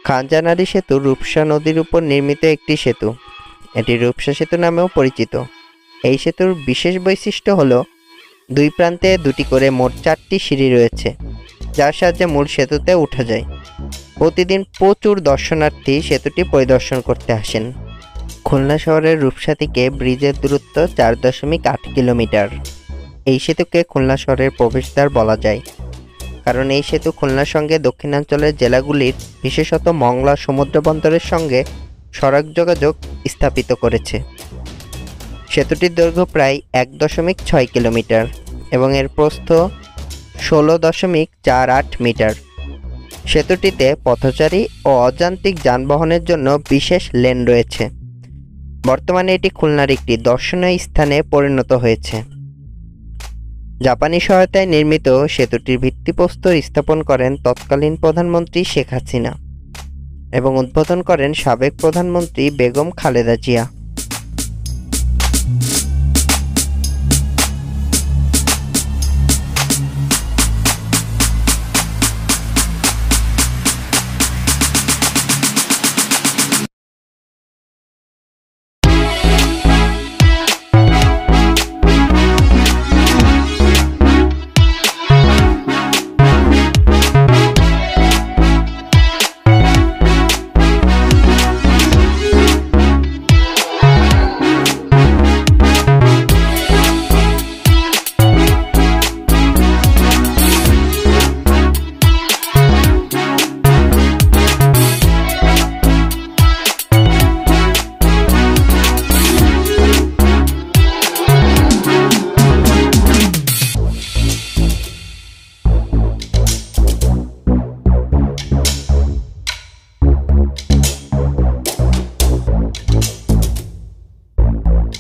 খানজানারি সেতু রূপসা নদীর উপর নির্মিত একটি সেতু। এটি রূপসা সেতু নামেও পরিচিত। এই সেতুর বিশেষ বৈশিষ্ট্য হলো দুই প্রান্তে দুটি করে মোট 4টি সিঁড়ি রয়েছে, যার সাহায্যে মূল সেতুতে ওঠা যায়। প্রতিদিন প্রচুর দর্শনার্থী সেতুটি পরিদর্শন করতে আসেন। খুলনা শহরের রূপসা থেকে ব্রিজের দূরত্ব 4.8 কিলোমিটার। এই সেতুকে খুলনা শহরের প্রবেশদ্বার বলা যায়, কারণ এই সেতু খুলনার সঙ্গে দক্ষিণাঞ্চলের জেলাগুলির বিশেষত মংলা সমুদ্র বন্দরের সঙ্গে সড়ক যোগাযোগ স্থাপিত করেছে। সেতুটির দৈর্ঘ্য প্রায় 1.6 কিলোমিটার এবং এর প্রস্থ 16.48 মিটার। সেতুটিতে পথচারী ও অযান্ত্রিক যানবাহনের জন্য বিশেষ লেন রয়েছে। বর্তমানে এটি খুলনার একটি দর্শনীয় স্থানে পরিণত হয়েছে। জাপানি সহায়তায় নির্মিত সেতুটির ভিত্তিপ্রস্তর স্থাপন করেন তৎকালীন প্রধানমন্ত্রী শেখ হাসিনা এবং উদ্বোধন করেন সাবেক প্রধানমন্ত্রী বেগম খালেদা জিয়া।